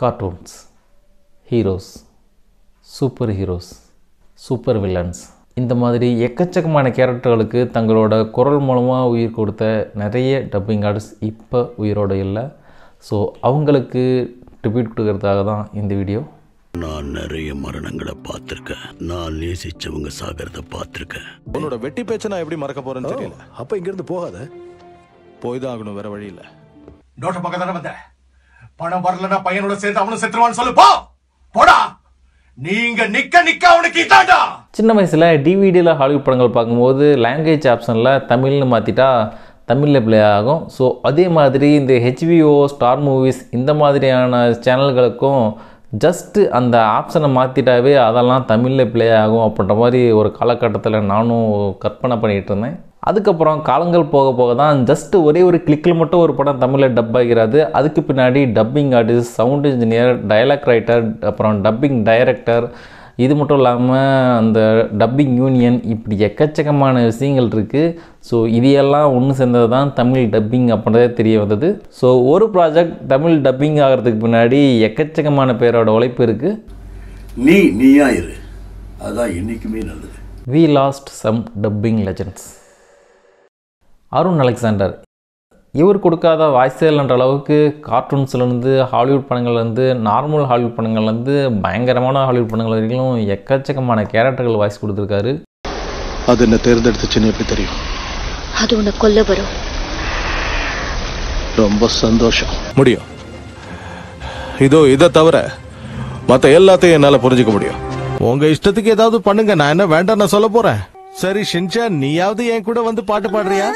Cartoons, heroes, super heroes, super villains, இந்த மாதிரி எக்கச்சக்கமான கேரக்டர்களுக்கு தங்களோட குரல் மூலமாக உயிர் கொடுத்த நிறைய டப்பிங் ஆர்டிஸ்ட் இப்போ உயிரோடு இல்லை. ஸோ அவங்களுக்கு ட்ரிபியூட் கொடுக்கறதுக்காக தான் இந்த வீடியோ. நான் நிறைய மரணங்களை பார்த்துருக்கேன். நான் நேசிச்சவங்க சாகிறத பார்த்துருக்கேன். உன்னோட வெட்டி பேச்ச நான் எப்படி மறக்க போறேன்னு தெரியல. அப்ப இங்கிருந்து போகாத. போய் தான் ஆகணும், வேற வழி இல்ல. டாக்டர் பக்கம் தானே வந்த. பணம் வரலன்னா பையனோட சேர்த்து அவனும் செத்துருவான்னு சொல்லு. போடா. நீங்க நிக்க அவனுக்கு இதாண்டா. சின்ன வயசில் டிவிடியில் ஹாலிவுட் படங்கள் பார்க்கும்போது லாங்குவேஜ் ஆப்ஷனில் தமிழ்னு மாற்றிட்டா தமிழில் ப்ளே ஆகும். ஸோ அதே மாதிரி இந்த HBO, ஸ்டார் மூவிஸ் இந்த மாதிரியான சேனல்களுக்கும் ஜஸ்ட்டு அந்த ஆப்ஷனை மாற்றிட்டாவே அதெல்லாம் தமிழில் ப்ளே ஆகும் அப்படின்ற மாதிரி ஒரு காலகட்டத்தில் நானும் கற்பனை பண்ணிகிட்டு இருந்தேன். அதுக்கப்புறம் காலங்கள் போக போக தான் ஜஸ்ட்டு ஒரே ஒரு கிளிக்கில் மட்டும் ஒரு படம் தமிழில் டப் ஆகிறது. அதுக்கு பின்னாடி dubbing artist, sound engineer, dialogue writer, அப்புறம் டப்பிங் டைரக்டர், இது மட்டும் இல்லாமல் அந்த டப்பிங் யூனியன், இப்படி எக்கச்சக்கமான விஷயங்கள் இருக்குது. ஸோ இதையெல்லாம் ஒன்று சேர்ந்தது தான் தமிழ் டப்பிங் அப்படின்றதே தெரிய வந்தது. ஸோ ஒரு ப்ராஜெக்ட் தமிழ் டப்பிங் ஆகிறதுக்கு பின்னாடி எக்கச்சக்கமான பேரோட உழைப்பு இருக்குது. நீயா இரு, அதான் என்றைக்குமே நல்லது. We lost some dubbing legends. Arun Alexander, இவர் கொடுக்காத வாய்ஸே இல்லைன்ற அளவுக்கு கார்ட்டூன்ஸ்லேருந்து, ஹாலிவுட் படங்கள்லேருந்து, நார்மல் ஹாலிவுட் படங்கள்லேருந்து, பயங்கரமான ஹாலிவுட் படங்கள் வரைக்கும் எக்கச்சக்கமான கேரக்டர்கள் வாய்ஸ் கொடுத்துருக்காரு. அது என்ன தேர்ந்தெடுத்துச்சுன்னு எப்படி தெரியும்? அது உன்னை கொல்ல வரும். ரொம்ப சந்தோஷம். முடியும். இதை தவிர மற்ற எல்லாத்தையும் என்னால புரிஞ்சுக்க முடியும். உங்க இஷ்டத்துக்கு ஏதாவது பண்ணுங்க, நான் என்ன வேண்டாம் நான் சொல்ல போறேன். சரி ஷின்சான், நீயாவது என் கூட வந்து பாட்டு பாடுறியா?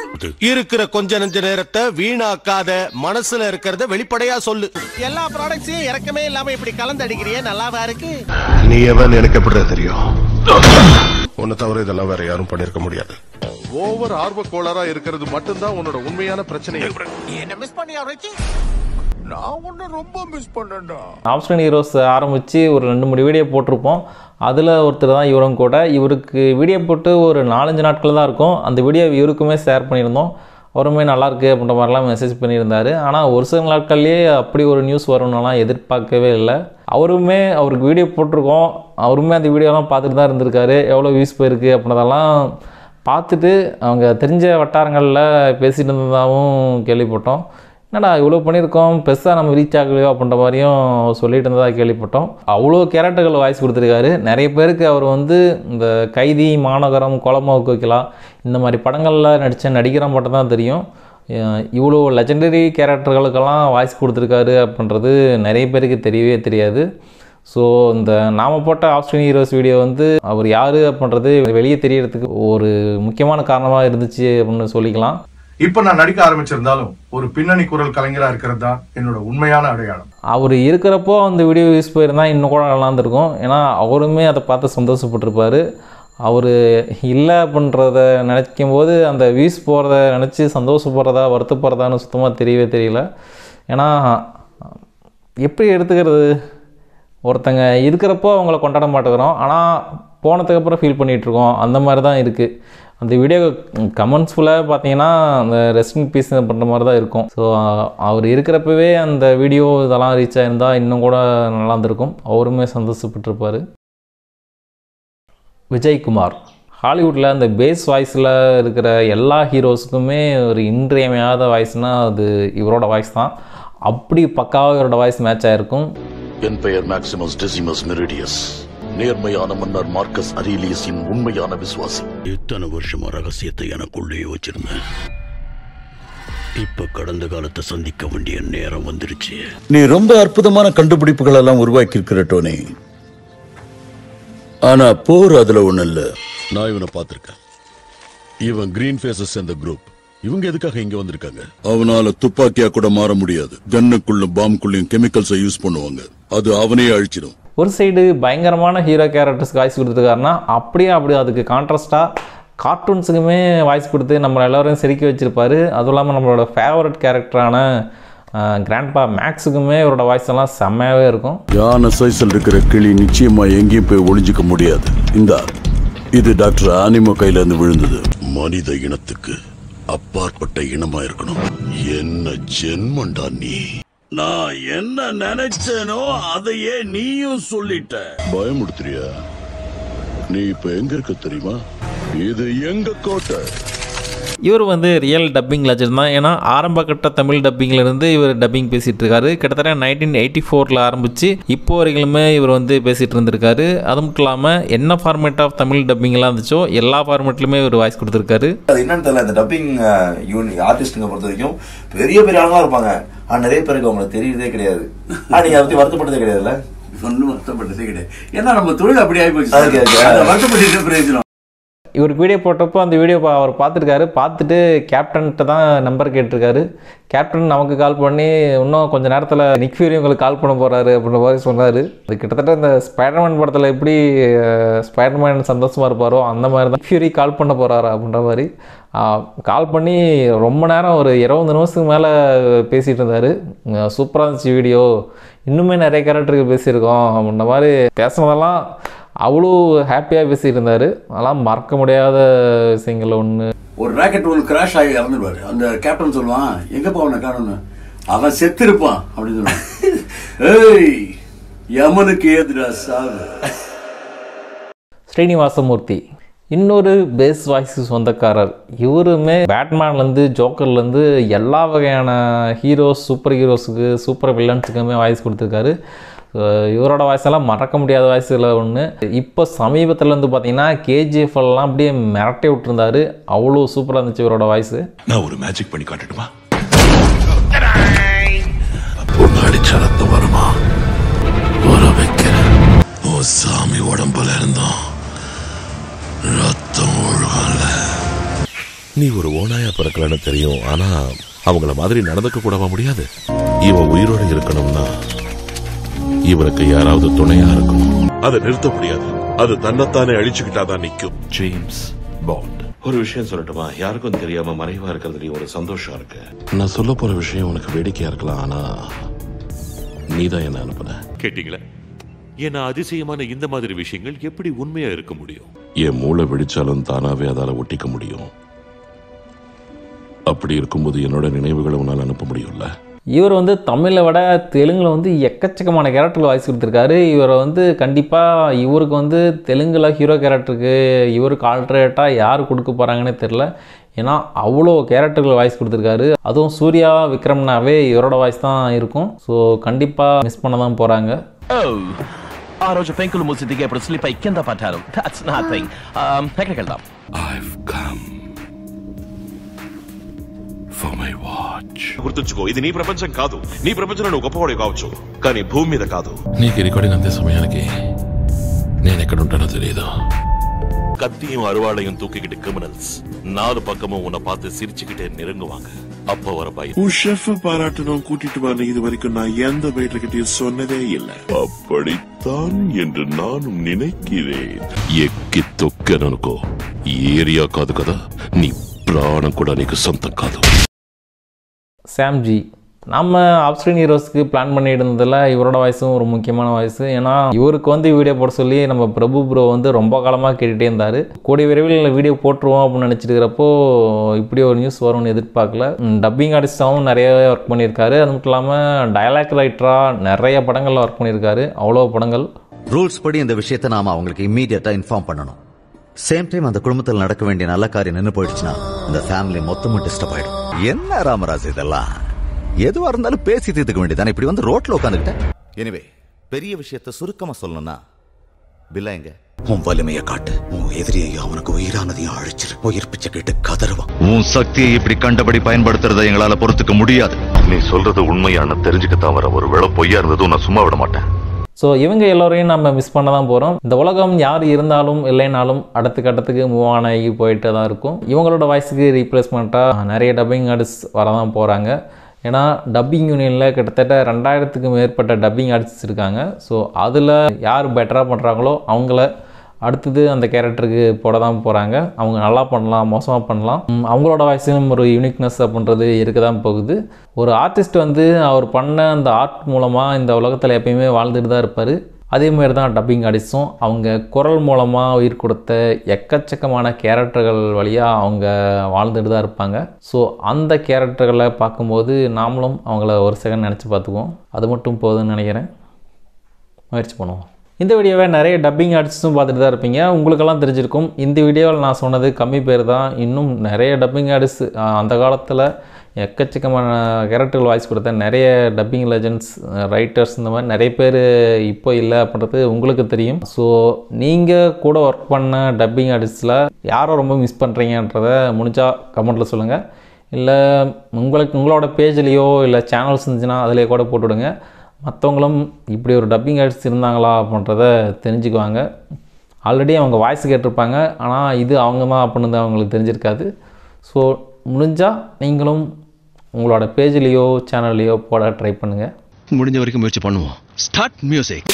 இருக்கிற கொஞ்ச நெஞ்ச நேரத்தை வீணாக்காத, மனசுல இருக்கிறத வெளிப்படையா சொல்லு. எல்லா ப்ராடக்ட்ஸையும் இறக்கமே இல்லாம இப்படி கலந்து அடிக்கிறியே, நல்லாவா இருக்கு? நீ எவன் எனக்கு எப்படி தெரியும்? உன்னை தவிர இதெல்லாம் வேற யாரும் பண்ணிருக்க முடியாது. ஓவர் ஆர்வ கோளாறா இருக்கிறது மட்டும்தான் உன்னோட உண்மையான பிரச்சனை. என்ன மிஸ் பண்ணியா ரிச்சி? நான் ஒன்னு ரொம்ப மிஸ் பண்ணேன்டா. ஆப்ஷன் ஹீரோஸ் ஆரம்பித்து ஒரு 2-3 வீடியோ போட்டிருப்போம். அதில் ஒருத்தர் தான் இவரும் கூட. இவருக்கு வீடியோ போட்டு ஒரு 4-5 நாட்கள் தான் இருக்கும். அந்த வீடியோ இவருக்குமே ஷேர் பண்ணியிருந்தோம். அவருமே நல்லாயிருக்கு அப்படின்ற மாதிரிலாம் மெசேஜ் பண்ணியிருந்தார். ஆனால் ஒரு சில நாட்கள்லேயே அப்படி ஒரு நியூஸ் வரும்னாலாம் எதிர்பார்க்கவே இல்லை. அவருக்கு வீடியோ போட்டிருக்கோம். அவருமே அந்த வீடியோலாம் பார்த்துட்டு தான் இருந்திருக்காரு. எவ்வளோ வியூஸ் போயிருக்கு அப்படின்றதெல்லாம் பார்த்துட்டு அவங்க தெரிஞ்ச வட்டாரங்களில் பேசிகிட்டு இருந்ததாகவும் கேள்விப்பட்டோம். என்னடா இவ்வளோ பண்ணியிருக்கோம், பெருசாக நம்ம ரீச் ஆகலையோ அப்படின்ற மாதிரியும் சொல்லிட்டு இருந்ததாக கேள்விப்பட்டோம். அவ்வளோ கேரக்டர்கள் வாய்ஸ் கொடுத்துருக்காரு. நிறைய பேருக்கு அவர் இந்த கைதி, மாநகரம், கோலமாவுக்கு வைக்கலாம் இந்த மாதிரி படங்களில் நடித்த நடிகரை மட்டும் தான் தெரியும். இவ்வளோ லெஜெண்டரி கேரக்டர்களுக்கெல்லாம் வாய்ஸ் கொடுத்துருக்காரு அப்படின்றது நிறைய பேருக்கு தெரியவே தெரியாது. ஸோ இந்த நாம் போட்ட ஆப்ஷன் ஹீரோஸ் வீடியோ அவர் யார் அப்படின்றது வெளியே தெரியறதுக்கு ஒரு முக்கியமான காரணமாக இருந்துச்சு அப்படின்னு சொல்லிக்கலாம். இப்ப நான் நடிக்க ஆரம்பிச்சிருந்தாலும் ஒரு பின்னணி குரல் கலைஞரா இருக்கிறது தான் என்னோட உண்மையான அடையாளம். அவர் இருக்கிறப்போ அந்த வீடியோ யூஸ் போயிருந்தா இன்னும் கூட நல்லா இருந்திருக்கும். ஏன்னா அவருமே அதை பார்த்து சந்தோஷப்பட்டிருப்பார். அவர் இல்லை அப்படின்றத நினைக்கும் போது அந்த வியூஸ் போகிறத நினச்சி சந்தோஷப்படுறதா வருத்தப்படுறதான்னு சுத்தமாக தெரியவே தெரியல. ஏன்னா எப்படி எடுத்துக்கிறது, ஒருத்தங்க இருக்கிறப்போ அவங்கள கொண்டாட மாட்டேங்கிறோம், ஆனால் போனதுக்கப்புறம் ஃபீல் பண்ணிகிட்ருக்கோம். அந்த மாதிரி தான் இருக்குது. அந்த வீடியோ கமெண்ட்ஸ் ஃபுல்லாக பார்த்தீங்கன்னா அந்த ரெஸ்ட் இன் பீஸ் பண்ணுற மாதிரி தான் இருக்கும். ஸோ அவர் இருக்கிறப்பவே அந்த வீடியோ இதெல்லாம் ரீச் ஆகிருந்தால் இன்னும் கூட நல்லா இருந்திருக்கும். அவருமே சந்தோஷப்பட்டிருப்பார். விஜய்குமார், ஹாலிவுட்டில் அந்த பேஸ் வாய்ஸில் இருக்கிற எல்லா ஹீரோஸுக்குமே ஒரு இன்றியமையாத வாய்ஸ்னால் அது இவரோட வாய்ஸ் தான். அப்படி பக்காவாக இவரோட வாய்ஸ் மேட்ச் ஆகிருக்கும். என் பெயர் மேக்சிமஸ் டெசிமஸ் மெரிடியஸ், நேர்மையான மன்னர் மார்க்கஸ் அரீலியஸின் உண்மையான விசுவாசி. இத்தனை வருஷமா ரகசியத்தை எனக்குள்ளேயே வச்சிருந்தேன். இப்ப கடந்த காலத்தை சந்திக்க வேண்டிய நேரம் வந்துருச்சு. நீ ரொம்ப அற்புதமான கண்டுபிடிப்புகள் எல்லாம் உருவாக்கி இருக்கிற டோனி. ஆனா போர் அதுல ஒண்ணு இல்ல. நான் இவனை பார்த்திருக்கேன். இவன் கிரீன் ஃபேஸஸ் சேர்ந்த குரூப். இவங்க எதுக்காக இங்க வந்திருக்காங்க? அவனால துப்பாக்கியா கூட மாற முடியாது. கன்னுக்குள்ள பாம்புக்குள்ளயும் கெமிக்கல்ஸை யூஸ் பண்ணுவாங்க. அது அவனையே அழிச்சிடும். ஒரு சைடு பயங்கரமான ஹீரோ கேரக்டர்ஸ்க்கு வாய்ஸ் கொடுத்துருக்காருன்னா அப்படியே அதுக்கு கான்ட்ராஸ்டாக கார்ட்டூன்ஸுக்குமே வாய்ஸ் கொடுத்து நம்மளை எல்லோரையும் சிரிக்க வச்சுருப்பார். அதுவும் இல்லாமல் நம்மளோட ஃபேவரட் கேரக்டரான கிராண்ட்பா மேக்ஸுக்குமே இவரோட வாய்ஸ் எல்லாம் செம்மையாகவே இருக்கும். யானை சைஸில் இருக்கிற கிளி நிச்சயமா எங்கேயும் போய் ஒளிஞ்சிக்க முடியாது. இது டாக்டர் ஆனிமோ கையில இருந்து விழுந்தது. மனித இனத்துக்கு அப்பாற்பட்ட இனமா இருக்கணும். என்ன ஜென்மண்டா நீ? நான் என்ன நினைச்சேனோ அதையே நீயும் சொல்லிட்ட. பயமுடுத்துறியா? நீ இப்ப எங்க இருக்க தெரியுமா? இது எங்க கோட்டை. இவர் வந்து ரியல் டப்பிங் லெஜண்ட் தான். ஏன்னா ஆரம்ப கட்ட தமிழ் டப்பிங்லேருந்து இவர் டப்பிங் பேசிகிட்டு இருக்காரு. கிட்டத்தட்ட 1984 ஆரம்பித்து இப்போ வரைக்குமே இவர் வந்து பேசிகிட்டு இருந்திருக்காரு. அது மட்டும் இல்லாமல் என்ன ஃபார்மேட் ஆஃப் தமிழ் டப்பிங்லாம் இருந்துச்சோ எல்லா ஃபார்மேட்லையுமே இவர் வாய்ஸ் கொடுத்துருக்காரு. அது என்னன்னு தெரியல, இந்த டப்பிங் ஆர்டிஸ்ட்டுங்க பொறுத்த வரைக்கும் பெரிய பெரிய ஆளுங்களா இருப்பாங்க. ஆனால் நிறைய பேருக்கு அவங்களுக்கு தெரியறதே கிடையாது. நீங்கள் அதை பற்றி வருத்தப்பட்டதே கிடையாதுல்ல? ஒன்றும் வருத்தப்பட்டதே கிடையாது. ஏன்னா நம்ம தொழில் அப்படி ஆகிப்போச்சு. வருத்தப்பட்டு பிரயோஜனம். இவருக்கு வீடியோ போட்டப்போ அந்த வீடியோ அவர் பார்த்துருக்காரு. பார்த்துட்டு கேப்டன்கிட்ட தான் நம்பர் கேட்டிருக்காரு. கேப்டன் நமக்கு கால் பண்ணி இன்னும் கொஞ்சம் நேரத்தில் நிக் ஃபியூரி உங்களுக்கு கால் பண்ண போகிறாரு அப்படின்ற மாதிரி சொன்னார். அது கிட்டத்தட்ட இந்த ஸ்பைடர்மேன் படத்தில் எப்படி ஸ்பைடர்மேன் சந்தோஷமாக இருப்பாரோ அந்த மாதிரி தான் ஃபியூரி கால் பண்ண போகிறாரு அப்படின்ற மாதிரி கால் பண்ணி ரொம்ப நேரம் ஒரு 20 நிமிஷத்துக்கு மேலே பேசிகிட்டு இருந்தார். சூப்பராக இருந்துச்சு வீடியோ, இன்னுமே நிறைய கேரக்டருக்கு பேசியிருக்கோம் அப்படின்ற மாதிரி பேசுனதெல்லாம் அவ்வளோ ஹாப்பியாக பேசிட்டு இருந்தார். அதெல்லாம் மறக்க முடியாத விஷயங்கள் ஒன்று. ஒரு ராக்கெட் ஒன்று கிராஷ் ஆகி இறந்துடுவார். அந்த கேப்டன் சொல்லுவான், எங்கப்பா அவனை காணும்னு. அவன் செத்துருப்பான் அப்படின்னு சொல்லுவான். ஏய் யமனுக்கு ஏதுடா சாவு. ஸ்ரீனிவாசமூர்த்தி இன்னொரு பேஸ் வாய்ஸ் சொந்தக்காரர். இவருமே பேட்மேன்லேருந்து ஜோக்கர்லேருந்து எல்லா வகையான ஹீரோஸ், சூப்பர் ஹீரோஸுக்கு, சூப்பர் வில்லன்ஸுக்குமே வாய்ஸ் கொடுத்துருக்காரு. இவரோட வாய்ஸெல்லாம் மறக்க முடியாத வாய்ஸில் ஒன்று. இப்போ சமீபத்தில் வந்து பார்த்தீங்கன்னா KGF எல்லாம் அப்படியே மிரட்டி விட்டுருந்தாரு. அவ்வளோ சூப்பராக இருந்துச்சு இவரோட வாய்ஸு. நான் ஒரு மேஜிக் பண்ணி காட்டட்டுமா? அடிச்ச ரத்தம் வருமா? வர வைக்கிறேன். ஓ சாமி உடம்புல இருந்தோம் ரத்தம் ஒழுகல. நீ ஒரு ஓனாயா பிறக்கலன்னு தெரியும், ஆனா அவங்கள மாதிரி நடந்துக்க கூடவா முடியாது? இவன் உயிரோட இருக்கணும்னா இவனுக்கு யாராவது துணையா இருக்கணும். அதை நிறுத்த முடியாது. அது தன்னைத்தானே அழிச்சுக்கிட்டாதான் நிக்கும். James bond. ஒரு விஷயம் சொல்லட்டுமா? யாருக்கும் தெரியாம மறைவா இருக்கிறதுலயும் ஒரு சந்தோஷம் இருக்கு. நான் சொல்ல போற விஷயம் உனக்கு வேடிக்கையா இருக்கலாம், ஆனா நீதான் என்ன அனுப்புன. கேட்டீங்களா? ஏன்னா அதிசயமான இந்த மாதிரி விஷயங்கள் எப்படி உண்மையா இருக்க முடியும்? என் மூளை வெடிச்சாலும் தானாவே அதால ஒட்டிக்க முடியும். அப்படி இருக்கும்போது என்னோட நினைவுகளை உன்னால் அனுப்ப முடியும்ல. இவர் வந்து தமிழை விட தெலுங்கில் வந்து எக்கச்சக்கமான கேரக்டருக்கு வாய்ஸ் கொடுத்துருக்காரு. இவரை வந்து கண்டிப்பாக இவருக்கு வந்து தெலுங்கில் ஹீரோ கேரக்டருக்கு இவருக்கு ஆல்டர்னேட்டாக யார் கொடுக்க போகிறாங்கன்னே தெரில. ஏன்னா அவ்வளோ கேரக்டர்கள் வாய்ஸ் கொடுத்துருக்காரு. அதுவும் சூர்யா, விக்ரம்னாவே இவரோட வாய்ஸ் தான் இருக்கும். ஸோ கண்டிப்பாக மிஸ் பண்ண தான் போகிறாங்க. ఆ రోజు పెంకులు మూసి దిగేప్పుడు స్లిప్ అయి కింద పడ్డారు. That's nothing. ఎక్కడికి వెళ్దాం? I've come for my watch. గుర్తుంచుకో, ఇది నీ ప్రపంచం కాదు. నీ ప్రపంచంలో నువ్వు గొప్పవాడే కావచ్చు, కానీ భూమి మీద కాదు. నీకు రికార్డింగ్ అంతే సమయానికి నేను ఎక్కడ ఉంటానో తెలియదు. கத்தியும் அருவாளையும் தூக்கிக்கிட்டு கிரிமினல்ஸ் 4 பக்கமும் உன்னை பார்த்து சிரிச்சுக்கிட்டே நெருங்குவாங்க. அப்ப வர பயம். உன் ஷெஃப் பாராட்டணும் கூட்டிட்டு வர இது வரைக்கும் நான் எந்த பயிர்கிட்டையும் சொன்னதே இல்லை. அப்படித்தான் என்று நானும் நினைக்கிறேன். ఎక్కి తొక్కాననుకో, ఈ ఏరియా కాదు కదా, నీ ప్రాణం కూడా నీకు సొంతం కాదు. சாம்ஜி நம்ம ஆப்ஸ்கிரீன் ஹீரோஸ்க்கு பிளான் பண்ணிட்டு இருந்ததில் இவரோட வாய்ஸும் ஒரு முக்கியமான வாய்ஸ். ஏன்னா இவருக்கு வந்து வீடியோ போட சொல்லி நம்ம பிரபு ப்ரோ வந்து ரொம்ப காலமாக கேட்டுகிட்டே இருந்தார். கூடிய விரைவில் வீடியோ போட்டுருவோம் அப்படின்னு நினச்சிட்டு இருக்கிறப்போ இப்படி ஒரு நியூஸ் வரும்னு எதிர்பார்க்கல. டப்பிங் ஆர்டிஸ்டாகவும் நிறைய ஒர்க் பண்ணியிருக்காரு. அது மட்டும் இல்லாமல் டயலாக் ரைட்டராக நிறைய படங்களில் ஒர்க் பண்ணியிருக்காரு. அவ்வளோ படங்கள். ரூல்ஸ் படி இந்த விஷயத்தை நாம் அவங்களுக்கு இம்மீடியட்டாக இன்ஃபார்ம் பண்ணணும். சேம் டைம் அந்த குடும்பத்தில் நடக்க வேண்டிய நல்ல காரியம் நின்று போயிடுச்சுன்னா இந்த ஃபேமிலி மொத்தமும் டிஸ்டர்ப் ஆயிடும். என்ன ராமராஜ் இதெல்லாம்? எதுவா இருந்தாலும் பேசி தீர்த்துக்க வேண்டியதானே, இப்படி வந்து ரோட்ல உட்காந்துக்கிட்டேன். எனிவே பெரிய விஷயத்தை சுருக்கமா சொல்லணும்னா, பில்லா எங்க? உன் வலிமையை காட்டு. உன் எதிரியை அவனுக்கு உயிரானதையும் அழிச்சிரு. உயிர் பிச்சை கேட்டு கதறுவான். உன் சக்தியை இப்படி கண்டபடி பயன்படுத்துறதை எங்களால பொறுத்துக்க முடியாது. நீ சொல்றது உண்மையான தெரிஞ்சுக்கத்தான் வர. ஒரு வேளை பொய்யா இருந்ததும் நான் சும்மா விட மாட்டேன். ஸோ இவங்க எல்லோரையும் நம்ம மிஸ் பண்ண தான் போகிறோம். இந்த உலகம் யார் இருந்தாலும் இல்லைனாலும் அடுத்த கட்டத்துக்கு மூவ் ஆகி போயிட்டு தான் இருக்கும். இவங்களோட வாய்ஸுக்கு ரீப்ளேஸ்மெண்ட்டாக நிறைய டப்பிங் ஆர்டிஸ்ட் வர தான் போகிறாங்க. ஏன்னா டப்பிங் யூனியனில் கிட்டத்தட்ட 2000க்கும் மேற்பட்ட டப்பிங் ஆர்டிஸ்ட் இருக்காங்க. ஸோ அதில் யார் பெட்டராக பண்ணுறாங்களோ அவங்கள அடுத்தது அந்த கேரக்டருக்கு போட தான் போகிறாங்க. அவங்க நல்லா பண்ணலாம், மோசமாக பண்ணலாம். அவங்களோட வாய்ஸிலும் ஒரு யூனிக்னஸ் அப்படின்றது இருக்க தான் போகுது. ஒரு ஆர்டிஸ்ட் வந்து அவர் பண்ண அந்த ஆர்ட் மூலமாக இந்த உலகத்தில் எப்பயுமே வாழ்ந்துட்டு தான் இருப்பார். அதே மாதிரி தான் டப்பிங் ஆர்டிஸ்ட்டும் அவங்க குரல் மூலமாக உயிர் கொடுத்த எக்கச்சக்கமான கேரக்டர்கள் வழியாக அவங்க வாழ்ந்துட்டு தான் இருப்பாங்க. ஸோ அந்த கேரக்டர்களை பார்க்கும்போது நாமளும் அவங்கள ஒரு செகண்ட் நினச்சி பார்த்துக்குவோம். அது மட்டும் போதும்னு நினைக்கிறேன். முயற்சி பண்ணுவோம். இந்த வீடியோவை நிறைய டப்பிங் ஆர்டிஸ்ட்டும் பார்த்துட்டு தான் இருப்பீங்க. உங்களுக்கெல்லாம் தெரிஞ்சிருக்கும். இந்த வீடியோவில் நான் சொன்னது கம்மி பேர் தான். இன்னும் நிறைய டப்பிங் ஆர்டிஸ்ட் அந்த காலத்தில் எக்கச்சக்கமான கேரக்டர்கள் வாய்ஸ் கொடுத்த நிறைய டப்பிங் லெஜண்ட்ஸ், ரைட்டர்ஸ், இந்த மாதிரி நிறைய பேர் இப்போ இல்லை அப்படின்றது உங்களுக்கு தெரியும். ஸோ நீங்கள் கூட ஒர்க் பண்ண டப்பிங் ஆர்டிஸ்டில் யாரை ரொம்ப மிஸ் பண்ணுறீங்கன்றதை முடிஞ்சால் கமெண்ட்டில் சொல்லுங்கள். இல்லை உங்களோட பேஜ்லேயோ இல்லை சேனல்ஸ் இருந்துச்சுன்னா அதிலே கூட போட்டுவிடுங்க. மற்றவங்களும் இப்படி ஒரு டப்பிங் ஆர்டிஸ்ட் இருந்தாங்களா அப்படின்றத தெரிஞ்சுக்குவாங்க. ஆல்ரெடி அவங்க வாய்ஸ் கேட்டிருப்பாங்க, ஆனால் இது அவங்க தான் அப்படின்னு அவங்களுக்கு தெரிஞ்சிருக்காது. ஸோ முடிஞ்சால் நீங்களும் உங்களோட பேஜ்லேயோ சேனல்லையோ போட ட்ரை பண்ணுங்கள். முடிஞ்ச வரைக்கும் முயற்சி பண்ணுவோம். Start music.